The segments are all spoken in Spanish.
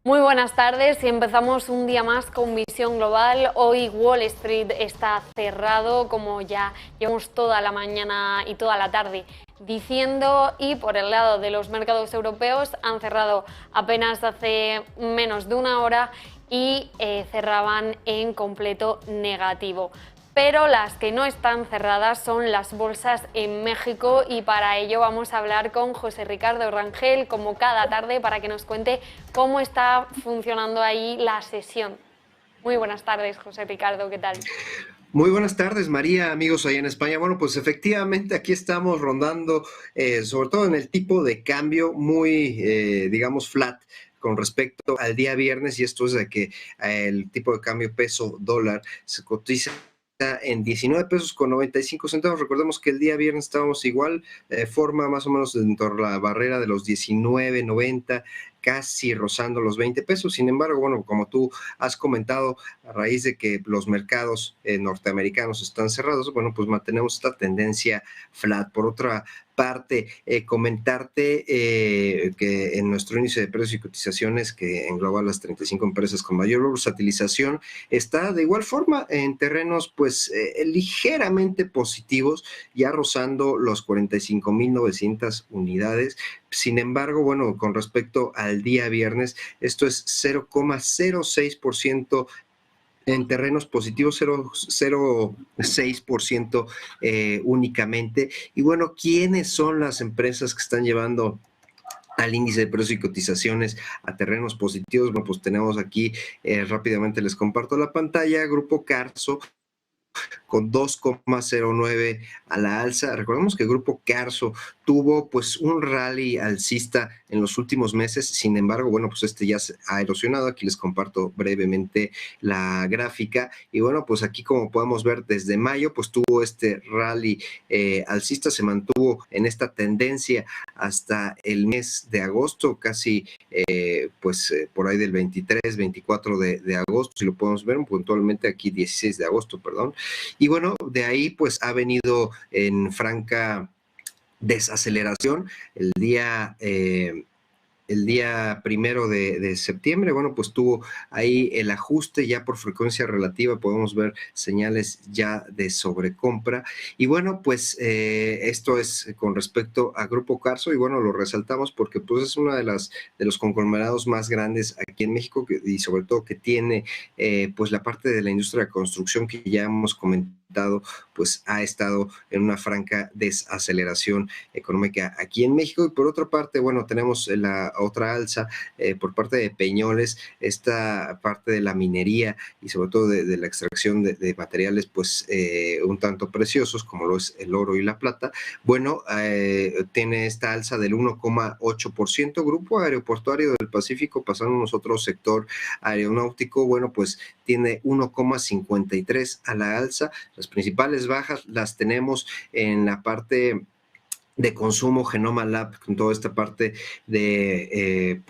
Muy buenas tardes y empezamos un día más con Visión Global. Hoy Wall Street está cerrado, como ya llevamos toda la mañana y toda la tarde diciendo, y por el lado de los mercados europeos han cerrado apenas hace menos de una hora y cerraban en completo negativo. Pero las que no están cerradas son las bolsas en México y para ello vamos a hablar con José Ricardo Rangel, como cada tarde, para que nos cuente cómo está funcionando ahí la sesión. Muy buenas tardes, José Ricardo, ¿qué tal? Muy buenas tardes, María, amigos allá en España. Bueno, pues efectivamente aquí estamos rondando, sobre todo en el tipo de cambio muy, digamos, flat con respecto al día viernes, y esto es de que el tipo de cambio peso dólar se cotiza en 19 pesos con 95 centavos. Recordemos que el día viernes estábamos igual, forma más o menos dentro de la barrera de los 19.90, casi rozando los 20 pesos. Sin embargo, bueno, como tú has comentado, a raíz de que los mercados norteamericanos están cerrados, bueno, pues mantenemos esta tendencia flat. Por otra parte, comentarte que en nuestro índice de precios y cotizaciones, que engloba las 35 empresas con mayor bursatilización, está de igual forma en terrenos pues ligeramente positivos, ya rozando los 45.900 unidades. Sin embargo, bueno, con respecto al día viernes, esto es 0,06% en terrenos positivos, 0,06% únicamente. Y bueno, ¿quiénes son las empresas que están llevando al índice de precios y cotizaciones a terrenos positivos? Bueno, pues tenemos aquí, rápidamente les comparto la pantalla, Grupo Carso, con 2,09 a la alza. Recordemos que el Grupo Carso tuvo pues un rally alcista en los últimos meses. Sin embargo, bueno, pues este ya se ha erosionado. Aquí les comparto brevemente la gráfica, y bueno, pues aquí, como podemos ver, desde mayo pues tuvo este rally alcista, se mantuvo en esta tendencia hasta el mes de agosto, casi por ahí del 23, 24 de agosto, si lo podemos ver puntualmente aquí, 16 de agosto, perdón. Y bueno, de ahí pues ha venido en franca desaceleración. El día 1 de septiembre, bueno, pues tuvo ahí el ajuste ya por frecuencia relativa, podemos ver señales ya de sobrecompra. Y bueno, pues esto es con respecto a Grupo Carso, y bueno, lo resaltamos porque pues es uno de los conglomerados más grandes aquí en México, y sobre todo que tiene pues la parte de la industria de construcción que ya hemos comentado, pues ha estado en una franca desaceleración económica aquí en México. Y por otra parte, bueno, tenemos la otra alza por parte de Peñoles, esta parte de la minería y sobre todo de la extracción de materiales pues un tanto preciosos, como lo es el oro y la plata. Bueno, tiene esta alza del 1,8%. Grupo Aeroportuario del Pacífico, pasándonos otro sector aeronáutico, bueno, pues tiene 1,53 a la alza. Las principales bajas las tenemos en la parte de consumo, Genoma Lab, con toda esta parte de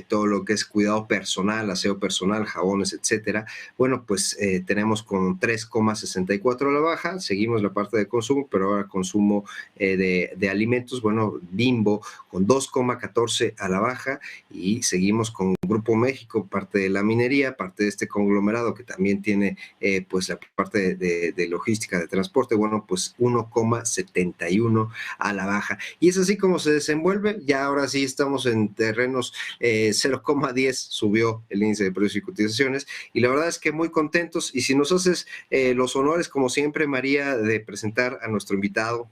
todo lo que es cuidado personal, aseo personal, jabones, etcétera. Bueno, pues tenemos con 3,64 a la baja. Seguimos la parte de consumo, pero ahora consumo de alimentos. Bueno, Bimbo con 2,14 a la baja, y seguimos con Grupo México, parte de la minería, parte de este conglomerado que también tiene pues la parte de logística, de transporte. Bueno, pues 1,71 a la baja. Y es así como se desenvuelve. Ya ahora sí estamos en terrenos 0,10 subió el índice de precios y cotizaciones, y la verdad es que muy contentos. Y si nos haces los honores, como siempre, María, de presentar a nuestro invitado.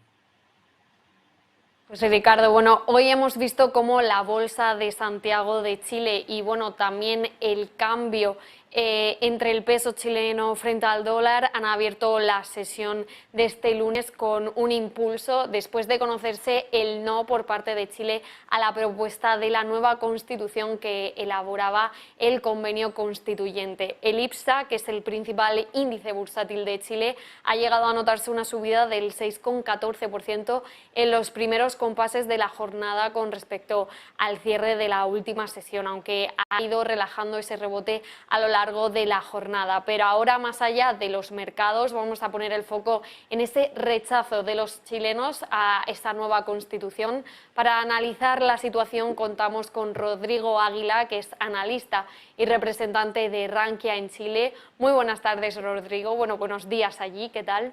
Pues Ricardo, bueno, hoy hemos visto cómo la bolsa de Santiago de Chile y bueno, también el cambio entre el peso chileno frente al dólar han abierto la sesión de este lunes con un impulso después de conocerse el no por parte de Chile a la propuesta de la nueva constitución que elaboraba el convenio constituyente. El IPSA, que es el principal índice bursátil de Chile, ha llegado a notarse una subida del 6,14% en los primeros compases de la jornada con respecto al cierre de la última sesión, aunque ha ido relajando ese rebote a lo largo largo de la jornada. Pero ahora, más allá de los mercados, vamos a poner el foco en ese rechazo de los chilenos a esta nueva Constitución. Para analizar la situación contamos con Rodrigo Águila, que es analista y representante de Rankia en Chile. Muy buenas tardes, Rodrigo. Bueno, buenos días allí, ¿qué tal?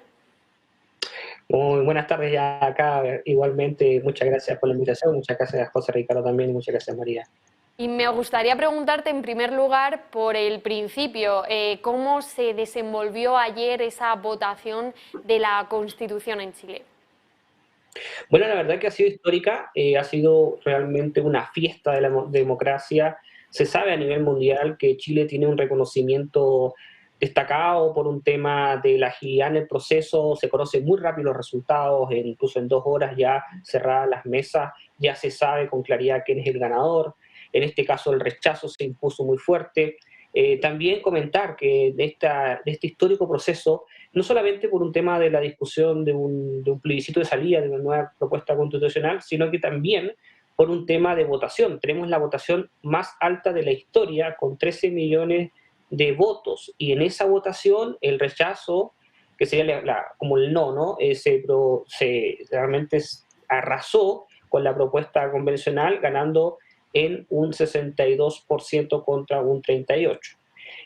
Muy buenas tardes ya acá, igualmente, muchas gracias por la invitación, muchas gracias a José Ricardo también y muchas gracias María. Y me gustaría preguntarte en primer lugar por el principio, ¿cómo se desenvolvió ayer esa votación de la Constitución en Chile? Bueno, la verdad que ha sido histórica, ha sido realmente una fiesta de la democracia. Se sabe a nivel mundial que Chile tiene un reconocimiento destacado por un tema de la agilidad en el proceso, se conocen muy rápido los resultados, incluso en 2 horas ya cerradas las mesas, ya se sabe con claridad quién es el ganador. En este caso el rechazo se impuso muy fuerte. También comentar que de este histórico proceso, no solamente por un tema de la discusión de un plebiscito de salida de una nueva propuesta constitucional, sino que también por un tema de votación. Tenemos la votación más alta de la historia, con 13 millones de votos, y en esa votación el rechazo, que sería como el no, ¿no? Realmente arrasó con la propuesta convencional, ganando en un 62% contra un 38%.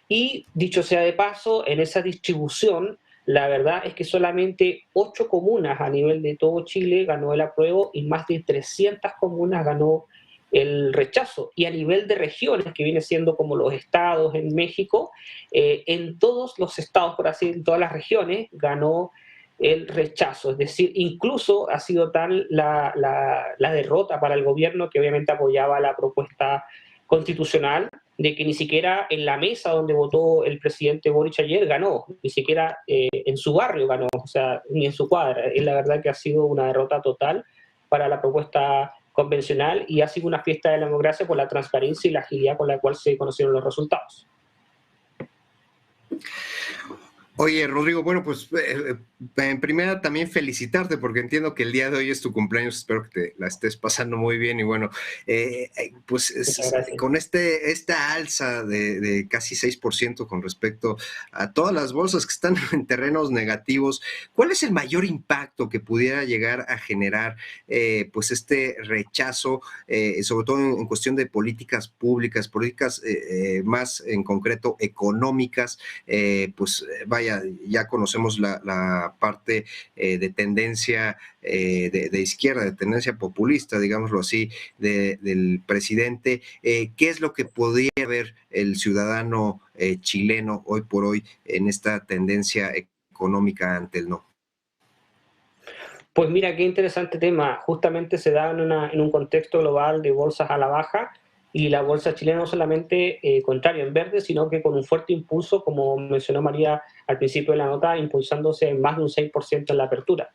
Y dicho sea de paso, en esa distribución, la verdad es que solamente 8 comunas a nivel de todo Chile ganó el apruebo y más de 300 comunas ganó el rechazo. Y a nivel de regiones, que viene siendo como los estados en México, en todos los estados, por así decirlo, en todas las regiones, ganó el rechazo. Es decir, incluso ha sido tal la derrota para el gobierno, que obviamente apoyaba la propuesta constitucional, de que ni siquiera en la mesa donde votó el presidente Boric ayer ganó, ni siquiera en su barrio ganó, o sea, ni en su cuadra. Es la verdad que ha sido una derrota total para la propuesta convencional y ha sido una fiesta de la democracia por la transparencia y la agilidad con la cual se conocieron los resultados. Oye, Rodrigo, bueno, pues en primera también felicitarte porque entiendo que el día de hoy es tu cumpleaños, espero que te la estés pasando muy bien y bueno, pues con esta alza de casi 6% con respecto a todas las bolsas que están en terrenos negativos, ¿cuál es el mayor impacto que pudiera llegar a generar pues este rechazo, sobre todo en cuestión de políticas públicas, políticas más en concreto económicas? Pues vaya, ya conocemos la parte de tendencia de izquierda, de tendencia populista, digámoslo así, del presidente. ¿Qué es lo que podría ver el ciudadano chileno hoy por hoy en esta tendencia económica ante el no? Pues mira, qué interesante tema. Justamente se da en un contexto global de bolsas a la baja, y la bolsa chilena no solamente contrario en verde, sino que con un fuerte impulso, como mencionó María al principio de la nota, impulsándose en más de un 6% en la apertura.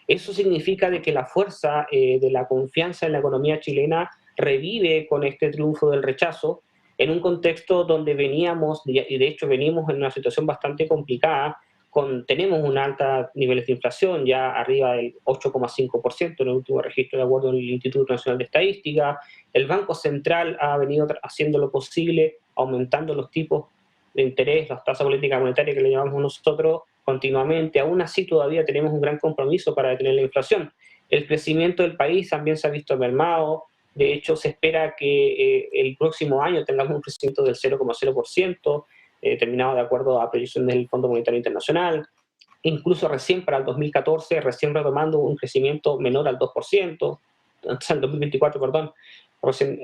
Eso significa de que la fuerza de la confianza en la economía chilena revive con este triunfo del rechazo, en un contexto donde veníamos, y de hecho venimos en una situación bastante complicada. Tenemos un alto niveles de inflación, ya arriba del 8,5% en el último registro de acuerdo con el Instituto Nacional de Estadística. El Banco Central ha venido haciendo lo posible, aumentando los tipos de interés, las tasas políticas monetarias que le llamamos nosotros, continuamente. Aún así todavía tenemos un gran compromiso para detener la inflación. El crecimiento del país también se ha visto mermado. De hecho, se espera que el próximo año tengamos un crecimiento del 0,0%, terminado de acuerdo a proyecciones del Fondo Monetario Internacional. Incluso recién para el 2014, recién retomando un crecimiento menor al 2%, el 2024, perdón, recién,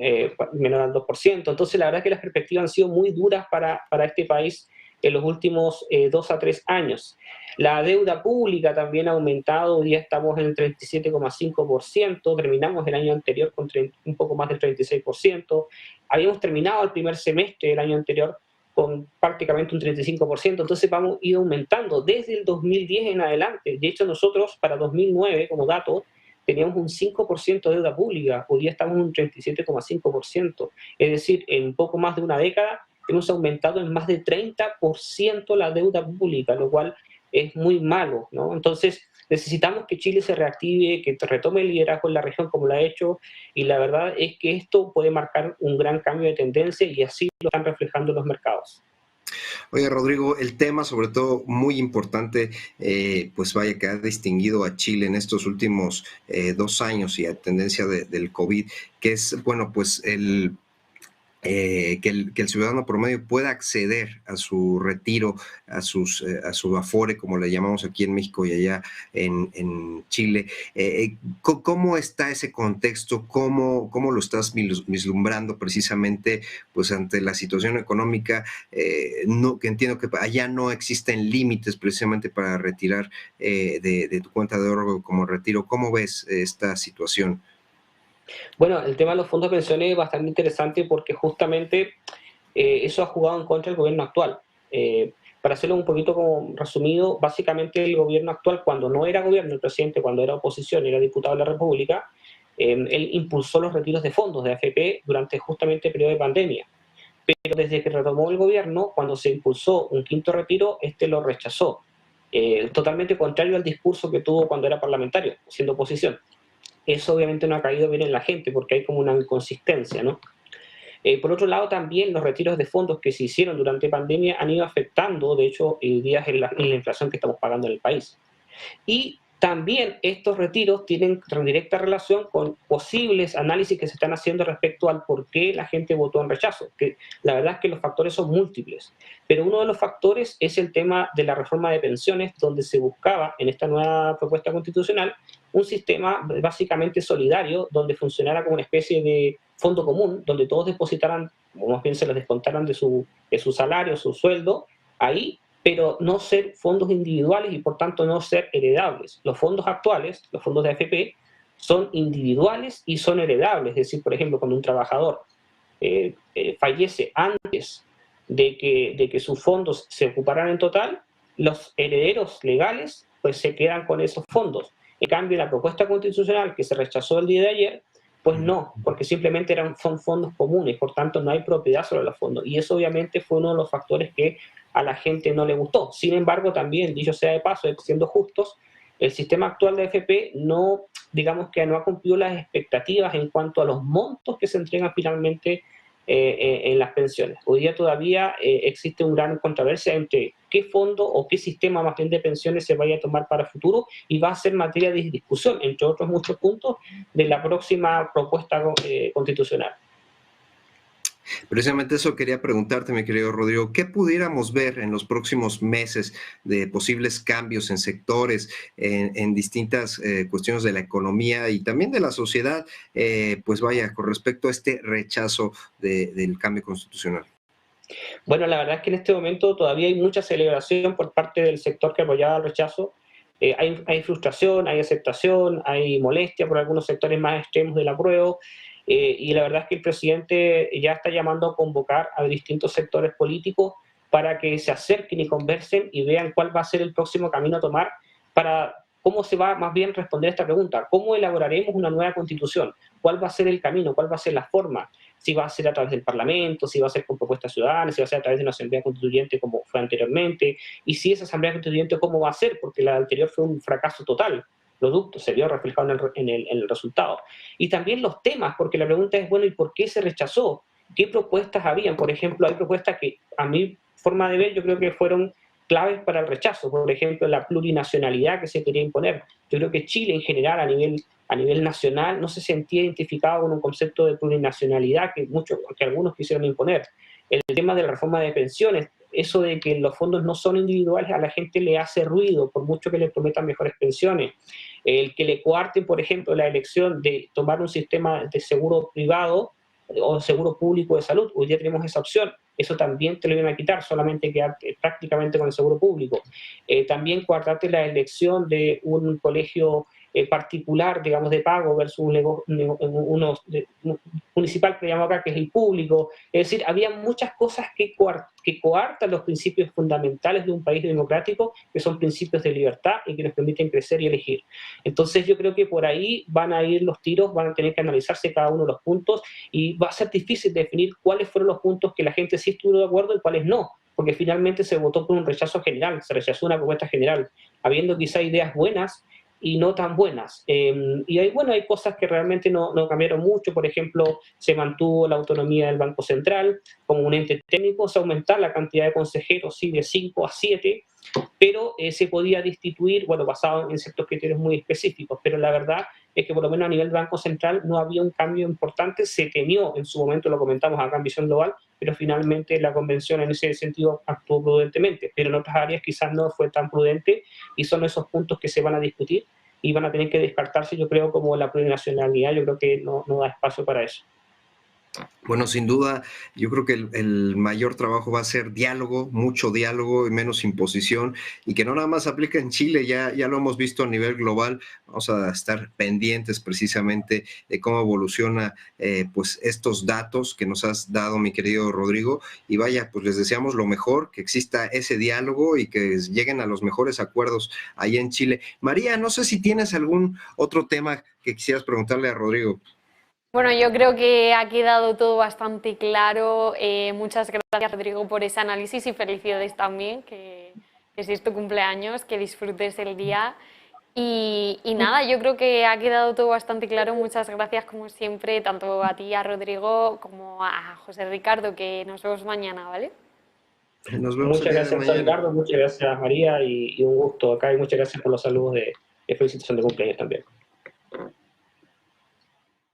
menor al 2%. Entonces, la verdad es que las perspectivas han sido muy duras para este país en los últimos 2 a 3 años. La deuda pública también ha aumentado, hoy día estamos en el 37,5%, terminamos el año anterior con un poco más del 36%, habíamos terminado el primer semestre del año anterior con prácticamente un 35%, entonces vamos a ir aumentando desde el 2010 en adelante. De hecho, nosotros para 2009, como dato, teníamos un 5% de deuda pública, hoy día estamos en un 37,5%, es decir, en poco más de una década hemos aumentado en más de 30% la deuda pública, lo cual es muy malo, ¿no? Entonces, necesitamos que Chile se reactive, que retome el liderazgo en la región como lo ha hecho, y la verdad es que esto puede marcar un gran cambio de tendencia y así lo están reflejando los mercados. Oye, Rodrigo, el tema sobre todo muy importante, pues vaya que ha distinguido a Chile en estos últimos 2 años y a tendencia del COVID, que es, bueno, pues que el ciudadano promedio pueda acceder a su retiro, a su afore, como le llamamos aquí en México y allá en Chile. ¿Cómo está ese contexto? ¿Cómo lo estás vislumbrando precisamente pues ante la situación económica? Que entiendo que allá no existen límites precisamente para retirar de tu cuenta de ahorro como retiro. ¿Cómo ves esta situación? Bueno, el tema de los fondos de pensiones es bastante interesante porque justamente eso ha jugado en contra del gobierno actual. Para hacerlo un poquito como resumido, básicamente el gobierno actual, cuando no era gobierno, el presidente, cuando era oposición, era diputado de la República, él impulsó los retiros de fondos de AFP durante justamente el periodo de pandemia. Pero desde que retomó el gobierno, cuando se impulsó un quinto retiro, este lo rechazó. Totalmente contrario al discurso que tuvo cuando era parlamentario, siendo oposición. Eso obviamente no ha caído bien en la gente porque hay como una inconsistencia, ¿no? Por otro lado, también los retiros de fondos que se hicieron durante pandemia han ido afectando, de hecho, días en la inflación que estamos pagando en el país. Y también estos retiros tienen directa relación con posibles análisis que se están haciendo respecto al por qué la gente votó en rechazo, que la verdad es que los factores son múltiples, pero uno de los factores es el tema de la reforma de pensiones, donde se buscaba en esta nueva propuesta constitucional un sistema básicamente solidario, donde funcionara como una especie de fondo común, donde todos depositaran, o más bien se les descontaran de su salario, su sueldo, ahí, pero no ser fondos individuales y por tanto no ser heredables. Los fondos actuales, los fondos de AFP, son individuales y son heredables. Es decir, por ejemplo, cuando un trabajador fallece antes de que sus fondos se ocuparan en total, los herederos legales pues se quedan con esos fondos. En cambio, la propuesta constitucional que se rechazó el día de ayer, pues no, porque simplemente son fondos comunes, por tanto no hay propiedad sobre los fondos. Y eso obviamente fue uno de los factores que a la gente no le gustó. Sin embargo, también, dicho sea de paso, siendo justos, el sistema actual de AFP no, digamos que no ha cumplido las expectativas en cuanto a los montos que se entregan finalmente en las pensiones. Hoy día todavía existe una gran controversia entre qué fondo o qué sistema más bien de pensiones se vaya a tomar para el futuro y va a ser materia de discusión, entre otros muchos puntos, de la próxima propuesta constitucional. Precisamente eso quería preguntarte, mi querido Rodrigo, ¿qué pudiéramos ver en los próximos meses de posibles cambios en sectores, en distintas cuestiones de la economía y también de la sociedad, pues vaya, con respecto a este rechazo del cambio constitucional? Bueno, la verdad es que en este momento todavía hay mucha celebración por parte del sector que apoyaba el rechazo. Hay frustración, hay aceptación, hay molestia por algunos sectores más extremos del apruebo. Y la verdad es que el presidente ya está llamando a convocar a distintos sectores políticos para que se acerquen y conversen y vean cuál va a ser el próximo camino a tomar para cómo se va más bien responder esta pregunta. ¿Cómo elaboraremos una nueva constitución? ¿Cuál va a ser el camino? ¿Cuál va a ser la forma? Si va a ser a través del Parlamento, si va a ser con propuestas ciudadanas, si va a ser a través de una asamblea constituyente como fue anteriormente, y si esa asamblea constituyente cómo va a ser, porque la anterior fue un fracaso total. Producto se vio reflejado en el resultado. Y también los temas, porque la pregunta es, bueno, ¿y por qué se rechazó? ¿Qué propuestas habían? Por ejemplo, hay propuestas que, a mi forma de ver, yo creo que fueron claves para el rechazo. Por ejemplo, la plurinacionalidad que se quería imponer. Yo creo que Chile, en general, a nivel nacional, no se sentía identificado con un concepto de plurinacionalidad que algunos quisieron imponer. El tema de la reforma de pensiones, eso de que los fondos no son individuales, a la gente le hace ruido, por mucho que le prometan mejores pensiones. El que le coarten, por ejemplo, la elección de tomar un sistema de seguro privado o seguro público de salud. Hoy día tenemos esa opción. Eso también te lo iban a quitar, solamente quedarte prácticamente con el seguro público. También coartarte la elección de un colegio particular, digamos, de pago versus uno municipal que llamamos acá, que es el público. Es decir, había muchas cosas que coartan los principios fundamentales de un país democrático, que son principios de libertad y que nos permiten crecer y elegir. Entonces yo creo que por ahí van a ir los tiros, van a tener que analizarse cada uno de los puntos y va a ser difícil definir cuáles fueron los puntos que la gente sí estuvo de acuerdo y cuáles no, porque finalmente se votó por un rechazo general, se rechazó una propuesta general, habiendo quizá ideas buenas, y no tan buenas. Y hay, bueno, hay cosas que realmente no cambiaron mucho. Por ejemplo, se mantuvo la autonomía del Banco Central como un ente técnico, se aumentó la cantidad de consejeros, sí, de 5 a 7, pero se podía destituir, bueno, basado en ciertos criterios muy específicos, pero la verdad es que por lo menos a nivel Banco Central no había un cambio importante. Se temió en su momento, lo comentamos acá en Visión Global, pero finalmente la convención en ese sentido actuó prudentemente, pero en otras áreas quizás no fue tan prudente, y son esos puntos que se van a discutir y van a tener que descartarse, yo creo, como la plurinacionalidad. Yo creo que no da espacio para eso. Bueno, sin duda, yo creo que el mayor trabajo va a ser diálogo, mucho diálogo y menos imposición, y que no nada más aplica en Chile, ya lo hemos visto a nivel global. Vamos a estar pendientes precisamente de cómo evoluciona pues estos datos que nos has dado, mi querido Rodrigo, y vaya, pues les deseamos lo mejor, que exista ese diálogo y que lleguen a los mejores acuerdos ahí en Chile. María, no sé si tienes algún otro tema que quisieras preguntarle a Rodrigo. Bueno, yo creo que ha quedado todo bastante claro. Muchas gracias, Rodrigo, por ese análisis, y felicidades también, que si es tu cumpleaños, que disfrutes el día. Y nada, yo creo que ha quedado todo bastante claro. Muchas gracias, como siempre, tanto a ti, a Rodrigo, como a José Ricardo, que nos vemos mañana, ¿vale? Nos vemos. Muchas gracias, José Ricardo, muchas gracias, María, y un gusto acá, y muchas gracias por los saludos de felicitación de cumpleaños también.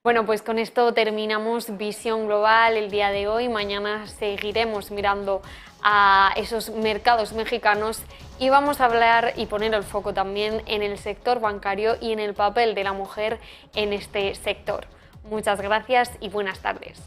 Bueno, pues con esto terminamos Visión Global el día de hoy. Mañana seguiremos mirando a esos mercados mexicanos y vamos a hablar y poner el foco también en el sector bancario y en el papel de la mujer en este sector. Muchas gracias y buenas tardes.